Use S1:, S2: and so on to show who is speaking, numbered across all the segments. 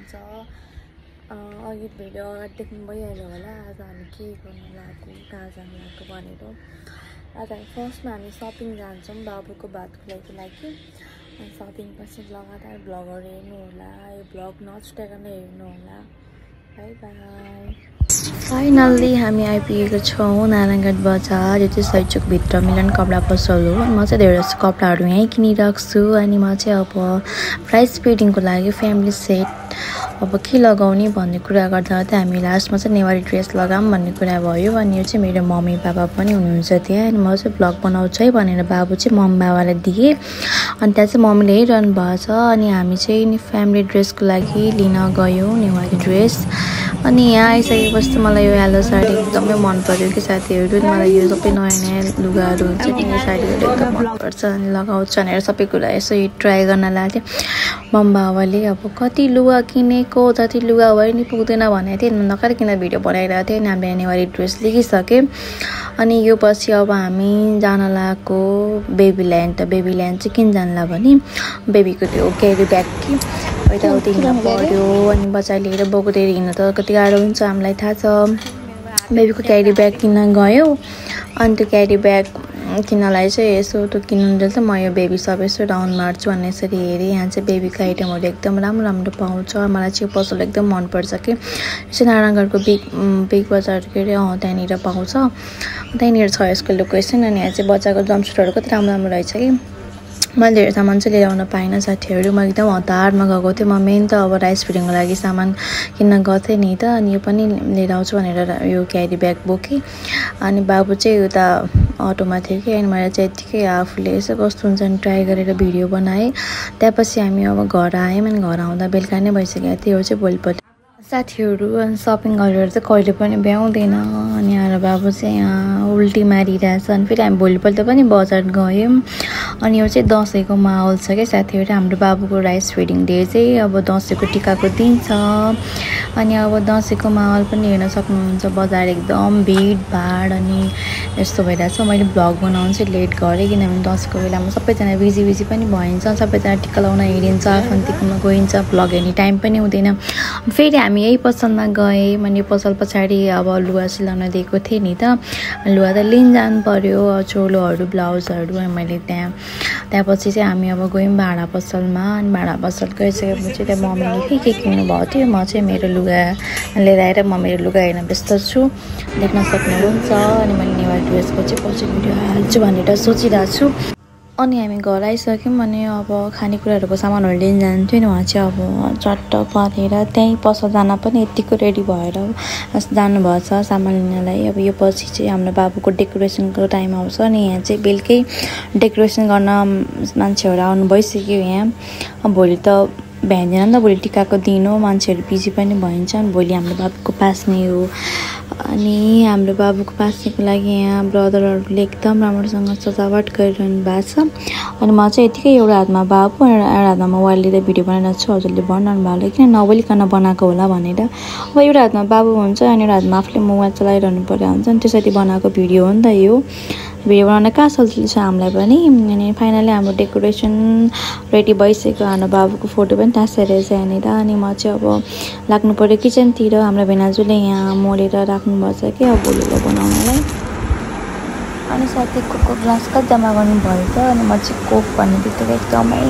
S1: हुनुहुन्छ। अघि भिडियो देख्नु भइहाल्यो होला। आज हामी के गर्नु लागेको, कहाँ जानु लागेको भनेर। आज फर्स्टमा हामी सपिङ जान्छौँ बाबुको भातको लागि। अनि सपिङ पछि लगातार भ्लगहरू हेर्नु होला। यो भ्लग नछुटाइकन हेर्नु होला। By by. फाइनल्ली हामी आइपुगेको छौँ नारायणगढ बजार। यो चाहिँ सैचोकभित्र मिलन कपडा पसल हो। म चाहिँ धेरै जस्तो कपडाहरू यहीँ किनिराख्छु। अनि म चाहिँ अब प्राइस वेडिङको लागि फ्यामिली सेट अब के लगाउने भन्ने कुरा गर्दा चाहिँ हामी लास्टमा चाहिँ नेवारी ड्रेस लगाऊँ भन्ने कुरा भयो। अनि यो चाहिँ मेरो मम्मी पापा पनि हुनुहुन्छ त्यहाँ। अनि म चाहिँ भ्लग बनाउँछु है भनेर बाबु चाहिँ मम्मी बाबालाई दिएँ। अनि त्यहाँ चाहिँ मम्मीले हेरिरहनु भएको छ। अनि हामी चाहिँ नि फ्यामिली ड्रेसको लागि लिन गयौँ नेवारी ड्रेस। अनि यहाँ आइसकेपछि चाहिँ मलाई यो येलो साडी एकदमै मन पर्यो कि साथीहरू। मलाई यो सबै नयाँ नयाँ लुगाहरू हुन्छ नि यो साडीहरू एकदम मनपर्छ। अनि लगाउँछ भनेर सबै कुरा यसो ट्राई गर्न लाग्यो। मम्मी बाबाले अब कति लुगा किनेको जति लुगा भयो नि पुग्दैन भनेको थिएँ। नकारिकन भिडियो बनाइरहेको थिएँ। अनि हामीले नेवारी ड्रेस लिइसकेँ। अनि यो पछि अब हामी जान लागेको बेबील्यान्ड। त बेबील्यान्ड चाहिँ किन जानला भने बेबीको त्यो क्यारी ब्याग कि यताउति हिँड्नु पर्यो। अनि बच्चा लिएर बोकेर हिँड्नु त कति गाह्रो हुन्छ हामीलाई थाहा छ। बेबीको क्यारी ब्याग किन्न गयो। अनि त्यो क्यारी ब्याग किन्नलाई चाहिँ यसो त्यो किन्नु चाहिँ म यो बेबी सब यसो राउन्ड मार्छु भन्ने यसरी हेरेँ। यहाँ चाहिँ बेबीको आइटमहरू एकदम राम्रो राम्रो पाउँछ। मलाई चाहिँ पसल एकदम मनपर्छ कि चाहिँ नारायणगढको बिग बजार के अरे त्यहाँनिर पाउँछ। त्यहाँनिर छ यसको लोकेसन। अनि यहाँ चाहिँ बच्चाको जम्पसुटहरू कति राम्रो राम्रो रहेछ कि। मैले धेरै सामान चाहिँ लिएर आउन पाइनँ साथीहरू। म एकदम हतारमा गएको थिएँ। म मेन त अब राइस फिडिङको लागि सामान किन्न गएको थिएँ नि त। अनि यो पनि लिएर आउँछु भनेर यो क्यारी ब्याग बोकेँ। अनि बाबु चाहिँ उता अटोमा थियो कि। अनि मैले चाहिँ यत्तिकै आफूले यसो कस्तो हुन्छ नि ट्राई गरेर भिडियो बनाएँ। त्यसपछि हामी अब घर आयौँ। अनि घर आउँदा बेलुका नै भइसकेको थियो चाहिँ भोलिपल्ट साथीहरू। अनि सपिङ गरेर चाहिँ कहिले पनि भ्याउँदैन। अनि आएर बाबु चाहिँ यहाँ उल्टी मारिरहेछ। अनि फेरि हामी भोलिपल्ट पनि बजार गयौँ। अनि यो चाहिँ दसैँको माहौल छ क्या साथीहरू। हाम्रो बाबुको राइस फिडिङ डे चाहिँ अब दसैँको टिकाको दिन छ। अनि अब दसैँको माहौल पनि हेर्न सक्नुहुन्छ। बजार एकदम भिडभाड अनि यस्तो भइरहेछ। मैले भ्लग बनाउनु चाहिँ लेट गरेँ किनभने दसैँको बेलामा सबैजना बिजी पनि भइन्छ। सबैजना टिका लगाउन हिँडिन्छ, आफन्तमा गइन्छ, भ्लग हेर्ने टाइम पनि हुँदैन। फेरि हामी यही पसलमा गएँ। मैले पसल पछाडि अब लुगा सिलाउन दिएको थिएँ नि त। लुगा त लिन जानु पर्यो चोलोहरू ब्लाउजहरू। अनि मैले त्यहाँपछि चाहिँ हामी अब गयौँ भाडा पसलमा। अनि भाडा पसल गइसकेपछि त्यहाँ मम्मीले के किन्नु भएको थियो। म चाहिँ मेरो लुगा लिएर आएर म मेरो लुगा हेर्न व्यस्त छु, देख्न सक्नुहुन्छ। अनि मैले नेवारी ड्रेसको चाहिँ पछि भिडियो हाल्छु भनेर सोचिरहेको छु। अनि हामी घर आइसक्यौँ। अनि अब खानेकुराहरूको सामानहरू लिन जान्थ्यो नि। उहाँ चाहिँ अब चट्ट परेर त्यहीँ पसल जान पनि यत्तिको रेडी भएर जानुभएको छ सामान लिनलाई। अब यो पछि चाहिँ हाम्रो बाबुको डेकोरेसनको टाइम आउँछ। अनि यहाँ चाहिँ बेलुकै डेकोरेसन गर्न मान्छेहरू आउनु भइसक्यो यहाँ। भोलि त भ्याउँदैन नि त, भोलि टिकाको दिन हो, मान्छेहरू बिजी पनि भइन्छ। अनि भोलि हाम्रो बाबुको पास्ने हो। अनि हाम्रो बाबुको पास्नेको लागि यहाँ ब्रदरहरूले एकदम राम्रोसँग सजावट गरिरहनु भएको छ। अनि म चाहिँ यतिकै एउटा हातमा बाबु र एउटा हातमा मोबाइल लिएर भिडियो बनाइरहेको छु। हजुरले भन्नु भयो किन नबोलिकन बनाएको होला भनेर। अब एउटा हातमा बाबु हुन्छ अनि एउटा हातमा आफूले मोबाइल चलाइरहनु पर्यो हुन्छ नि। त्यसरी बनाएको भिडियो हो नि त यो। भिडियो बनाउन कहाँ सजिलो छ हामीलाई पनि। अनि फाइनली हाम्रो डेकोरेसन रेडी भइसक्यो। हाम्रो बाबुको फोटो पनि टाँसेर छ यहाँनिर। अनि म चाहिँ अब लाग्नु पर्यो किचनतिर। हाम्रो भेनाजुले यहाँ मोडेर राख्नुभएको छ कि अब भोलिलाई बनाउनलाई। अनि साथी कोकको ग्लास कति जम्मा गर्नुभयो त। अनि म चाहिँ कोक भन्ने बित्तिकै एकदमै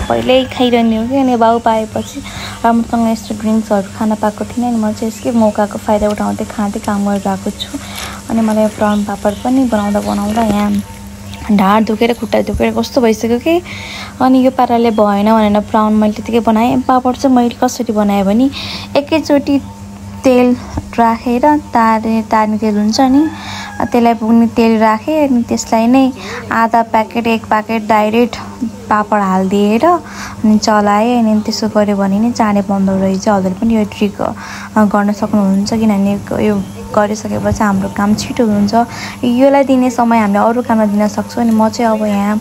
S1: पहिल्यै खाइरहने हो कि। अनि बाउ पाएपछि राम्रोसँग यस्तो ड्रिङ्क्सहरू खान पाएको थिइनँ। अनि म चाहिँ यसकै मौकाको फाइदा उठाउँदै खाँदै काम गरिरहेको छु। अनि मलाई प्राउन पापड पनि बनाउँदा यहाँ ढाड दुखेर खुट्टा दुखेर कस्तो भइसक्यो कि। अनि यो पाराले भएन भनेर प्राउन मैले त्यतिकै बनाएँ। पापड चाहिँ मैले कसरी बनाएँ भने एकैचोटि तेल राखेर तार्ने तेल हुन्छ नि, त्यसलाई पुग्ने तेल राखेँ। अनि त्यसलाई नै आधा प्याकेट एक प्याकेट डाइरेक्ट पापड हालिदिएर अनि चलाएँ। अनि त्यसो गऱ्यो भने नि चाँडै बन्द रहेछ। हजुरले पनि यो ट्रिक गर्न सक्नुहुन्छ किनभने यो गरिसकेपछि हाम्रो काम छिटो हुन्छ। यसलाई दिने समय हामीले अरू काममा दिन सक्छौँ। अनि म चाहिँ अब यहाँ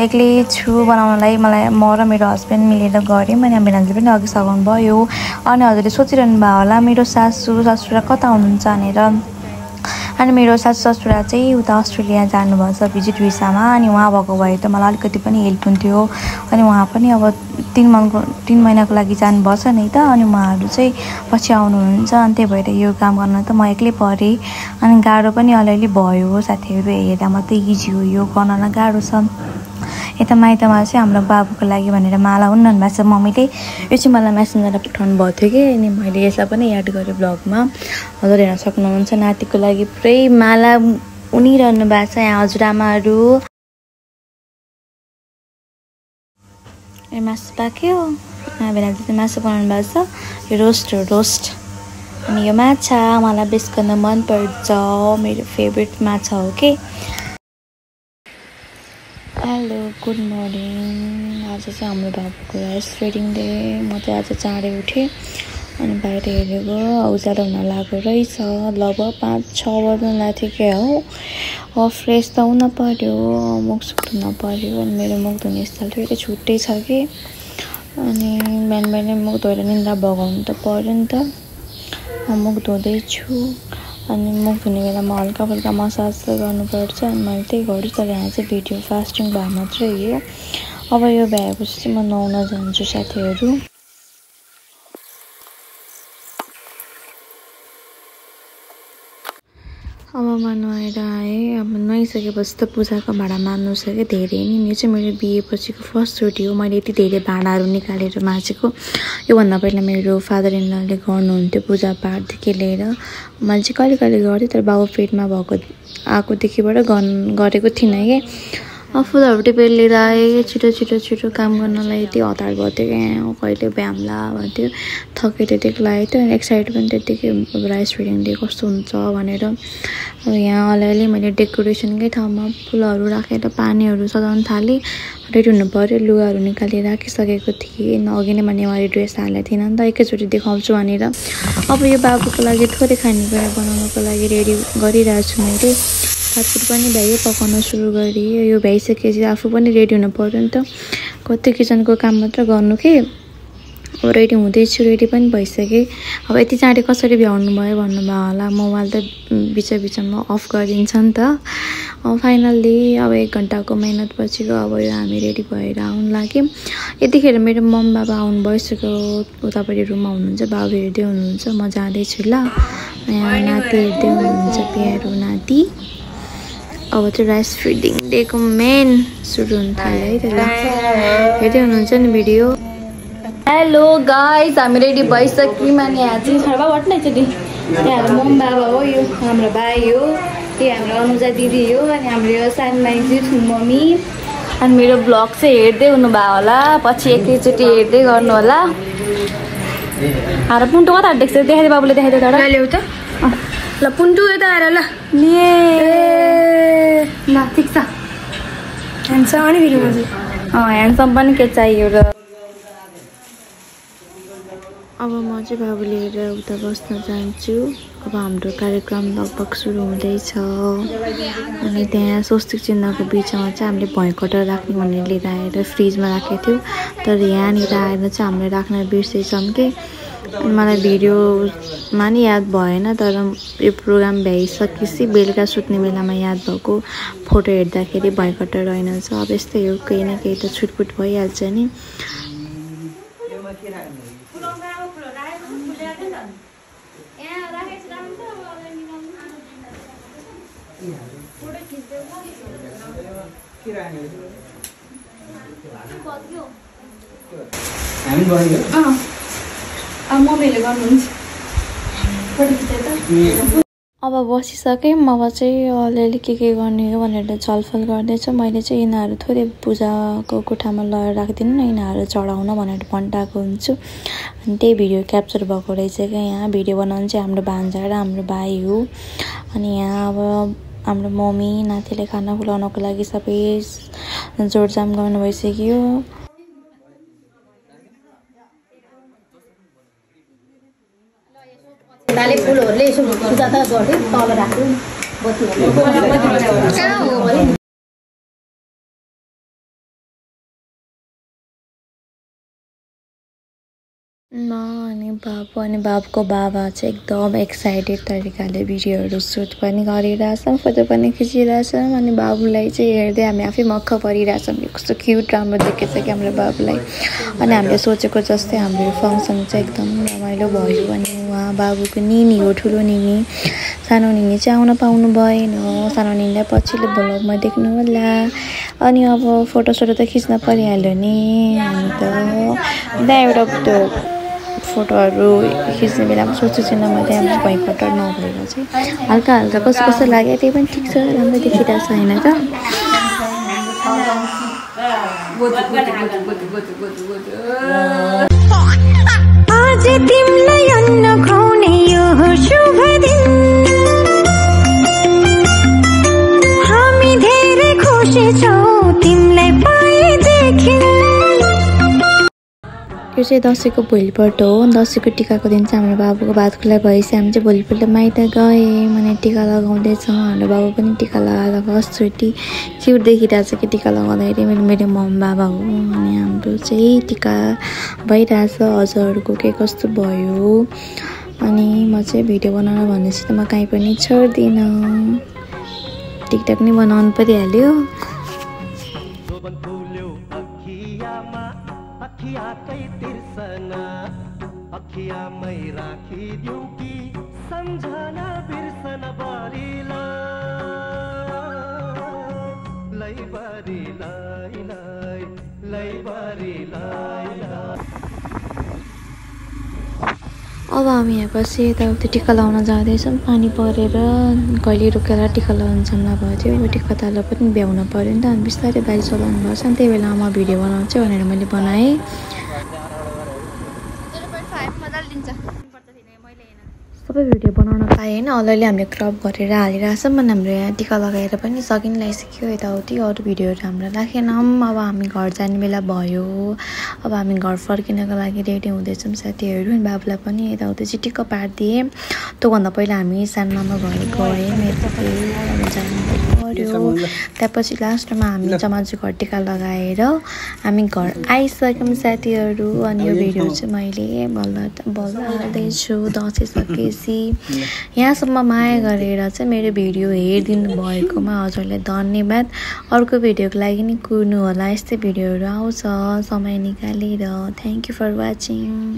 S1: एक्लै छु बनाउनलाई। म र मेरो हस्बेन्ड मिलेर गऱ्यौँ। अनि मेरो हस्बेन्डले पनि अघि सघाउनु भयो। अनि हजुरले सोचिरहनु भयो होला मेरो सासू ससुरा कता हुनुहुन्छ भनेर।
S2: अनि मेरो सासू ससुरा चाहिँ उता अस्ट्रेलिया जानुभएको छ भिजिट भिसामा। अनि उहाँ भएको भए त मलाई अलिकति पनि हेल्प हुन्थ्यो। अनि उहाँ पनि अब 3 महिनाको लागि जानुभएको छ नि त। अनि उहाँहरू चाहिँ पछि आउनुहुन्छ। अनि त्यही भएर यो काम गर्न त म एक्लै परेँ। अनि गाह्रो पनि अलिअलि भयो। साथीहरू हेर्दा मात्रै इजी हो, यो गर्नलाई गाह्रो छ। यता माइतमा चाहिँ हाम्रो बाबुको लागि भनेर माला उन्ननु भएको छ मम्मीले। यो चाहिँ मलाई मेसेन्जरमा पठाउनु भएको थियो कि, अनि मैले यसलाई पनि याद गरेँ ब्लगमा। हजुर हेर्न सक्नुहुन्छ नातिको लागि पुरै माला उनिरहनु भएको छ यहाँ हजुरआमाहरू। यो मासु पाक्यो, बेला चाहिँ मासु बनाउनु भएको छ। यो रोस्ट अनि यो माछा मलाई बेस गर्न मनपर्छ, मेरो फेभरेट माछा हो कि। Hello good morning. आज चाहिँ हाम्रो बाबुको राइस रिडिङ डे। म चाहिँ आज चाँडै उठेँ अनि बाहिर हेरेको उज्यालो हुन लागेको रहेछ। लगभग 5-6 बज्न लाग्थ्यो क्या हो। फ्रेस त हुन पर्यो, मुख सुख धुन पर्यो। अनि मेरो मुख धुने स्थल फेरि छुट्टै छ कि। अनि बिहान मुख धोएर निन्द्रा भगाउनु त पर्यो नि त। मुख धुँदैछु। अनि मुख धुने बेलामा हल्का फुल्का मसाज गर्नुपर्छ। अनि मैले त्यही गर्छु। तर यहाँ चाहिँ भिडियो फास्टिङ भए मात्रै हो। अब यो भ्याएपछि चाहिँ म नुहाउन जान्छु साथीहरू। अब म नुहाएर आएँ। अब नुहाइसकेपछि त पूजाको भाँडा मान्नु छ क्या धेरै नि। यो चाहिँ मेरो बिहेपछिको फर्स्ट चोटि हो मैले यति धेरै भाँडाहरू निकालेर माझेको। योभन्दा पहिला मेरो फादर इन लले गर्नुहुन्थ्यो पूजापाठदेखि लिएर। मैले चाहिँ कहिले कहिले गर्थेँ, तर बाबु पेटमा आएकोदेखिबाट गरेको थिइनँ कि। फुलहरू टिपेर लिएर आएँ। छिटो काम गर्नलाई यति हतार भयो क्या। कहिले भ्याम्ला भन्थ्यो, थके त्यतिको लागेको थियो। अनि एक्साइट पनि त्यतिकै राइस रिडिङ डे कस्तो हुन्छ भनेर। अब यहाँ अलिअलि मैले डेकोरेसनकै ठाउँमा फुलहरू राखेर पानीहरू सजाउन थालेँ। रेडी हुनु पऱ्यो। लुगाहरू निकालेर राखिसकेको थिएँ। अघि नै मैले नेवारी ड्रेस हालेको थिइनँ नि त, एकैचोटि देखाउँछु भनेर। अब यो बाबुको लागि थोरै खानेकुरा बनाउनको लागि रेडी गरिरहेको छु मैले। साथीहरू पनि भ्यायो पकाउन सुरु गरेँ। यो भ्याइसकेपछि आफू पनि रेडी हुनु पऱ्यो नि त। कति किचनको काम मात्र गर्नु कि। अब रेडी हुँदैछु, रेडी पनि भइसकेँ। अब यति चाँडै कसरी भ्याउनु भयो भन्नुभयो होला। मोबाइल त बिचमा अफ गरिदिन्छ नि त। फाइनल्ली अब 1 घन्टाको मेहनत पछिको अब यो हामी रेडी भएर आउनु लाग्यौँ। यतिखेर मेरो मम्मी बाबा आउनु भइसक्यो। उतापट्टि रुममा हुनुहुन्छ, बाबु हेर्दै हुनुहुन्छ, म जाँदैछु ल। यहाँ नाति हेर्दै हुनुहुन्छ, प्यारो नाति। अब चाहिँ राइस रिडिङ डेको मेन सुरु हुन थाल्यो है त। हेर्दै हुनुहुन्छ नि भिडियो। हेलो गाइज, हामी रेडी भइसक्यौँ। अनि यहाँ चाहिँ खडा भट्नै छ नि। यहाँ हाम्रो मम्मी बाबा हो, यो हाम्रो भाइ हो, यो हाम्रो अनुजा दिदी हो, अनि हाम्रो यो सानो माइजी ठुलो मम्मी। अनि मेरो ब्लग चाहिँ हेर्दै हुनुभयो होला, पछि एकैचोटि हेर्दै गर्नु होला। हाम्रो पुन्टु कता देख्छ देखाइदियो बाबुले, देखाइदियो तर ल्याउ त ल। पुन्टु यता आएर ल ल ठिक छ। ह्यान्डसम अनि फेरि ह्यान्डसम पनि के चाहियो र। अब म चाहिँ बाबु लिएर उता बस्न जान्छु। अब हाम्रो कार्यक्रम लगभग सुरु हुँदैछ। अनि त्यहाँ स्वस्तिक चिन्हको बिचमा चाहिँ हामीले भैँकटर राख्ने भनेर लिएर आएर फ्रिजमा राखेको थियौँ। तर यहाँनिर आएर चाहिँ हामीले राख्न बिर्सेछौँ कि। मलाई भिडियोमा नि याद भएन, तर यो प्रोग्राम भ्याइसकेपछि बेलुका सुत्ने बेलामा याद भएको। फोटो हेर्दाखेरि भैँकटर रहेनछ। अब यस्तै हो, केही न केही त छुटपुट भइहाल्छ नि। अब बसिसकेँ। अब चाहिँ अलिअलि के गर्ने हो भनेर छलफल गर्दैछ। मैले चाहिँ यिनीहरू थोरै पूजाको कोठामा लगेर राखिदिनु न, यिनीहरू चढाउन भनेर भन्टाएको हुन्छु। अनि त्यही भिडियो क्याप्चर भएको रहेछ क्या। यहाँ भिडियो बनाउनु चाहिँ हाम्रो भान्जा र हाम्रो भाइ हो। अनि यहाँ अब हाम्रो मम्मी नातिले खाना खुवाउनको लागि सबै जोडजाम गर्नु भइसक्यो। फुलहरूले यसो पूजा त गर्थ्यो, तल राख्यो। म अनि बाबुको बाबा चाहिँ एकदम एक्साइटेड तरिकाले भिडियोहरू सुट पनि गरिरहेछौँ, फोटो पनि खिचिरहेछौँ। अनि बाबुलाई चाहिँ हेर्दै हामी आफै मक्ख परिरहेछौँ, कस्तो क्युट राम्रो देखेछ कि हाम्रो बाबुलाई। अनि हामीले सोचेको जस्तै हाम्रो फङ्सन चाहिँ एकदम रमाइलो भयो। अनि उहाँ बाबुको निनी हो, ठुलो निनी, सानो निनी चाहिँ आउन पाउनु भएन। सानो निनीलाई पछिल्लो भ्लगमा देख्नु होला। अनि अब फोटोसोटो त खिच्न परिहाल्यो नि, हामी त त्यहाँ त्यो फोटोहरू खिच्ने बेलामा सोच्छु छैन म त्यहाँ भइकटर नभएर चाहिँ हल्का हल्का कस्तो कस्तो लाग्यो, त्यही पनि ठिक छ, राम्रो देखिरहेको छ होइन त। आज तिमीलाई अन्न खुवाउने यो शुभ दिन, हामी धेरै खुसी छौँ तिमीलाई पाएदेखि। यो चाहिँ दसैँको भोलिपल्ट हो। दसैँको टिकाको दिन चाहिँ हाम्रो बाबुको भात खुवाइ भएपछि हामी चाहिँ भोलिपल्ट माइत गएँ। मैले टिका लगाउँदैछौँ, हाम्रो बाबु पनि टिका लगाएर फर्स्टचोटि क्युट देखिरहेछ कि टिका लगाउँदाखेरि। मेरो मम बाबा हो। अनि हाम्रो चाहिँ टिका भइरहेछ। हजुरहरूको के कस्तो भयो। अनि म चाहिँ भिडियो बनाउन भनेपछि त म कहीँ पनि छोड्दिनँ, टिकटक नि बनाउनु परिहाल्यो।
S3: अखियामै राखिदिउँ कि सम्झना बिर्सन बारीला लैबारी लाई लाई लैबारी लाई लाई।
S2: अब हामी यहाँ पछि यताउति टिका लगाउन जाँदैछौँ। पानी परेर कहिले रोकेर टिका लगाउन जम्मा भयो थियो। यो टिका तालो पनि भ्याउनु पऱ्यो नि त। अनि बिस्तारै बारी चलाउनु भएको छ नि, त्यही बेला म भिडियो बनाउँछु भनेर मैले बनाएँ। सबै भिडियो बनाउन पाएँ होइन, अलिअलि हामीले क्रप गरेर हालिरहेछौँ। अनि हाम्रो यहाँ टिका लगाएर पनि सकिन लागिसक्यो। यताउति अरू भिडियोहरू हाम्रो राखेनौँ। अब हामी घर जाने बेला भयो। अब हामी घर फर्किनको लागि रेडी हुँदैछौँ साथीहरू। अनि बाबुलाई पनि यताउति चिटिक्क पारिदिएँ। त्योभन्दा पहिला हामी सानोमा घर गयौँ, मेरो जानु पऱ्यो। त्यसपछि लास्टमा हामी जमाजु घर टिका लगाएर हामी घर आइसक्यौँ साथीहरू। अनि यो भिडियो चाहिँ मैले बल्ल हाल्दैछु दसैँ सकेपछि। यहाँसम्म माया गरेर चाहिँ मेरो भिडियो हेरिदिनु भएकोमा हजुरलाई धन्यवाद। अर्को भिडियोको लागि नि कुर्नु होला, यस्तै भिडियोहरू आउँछ समय निकालेर। Thank you for watching.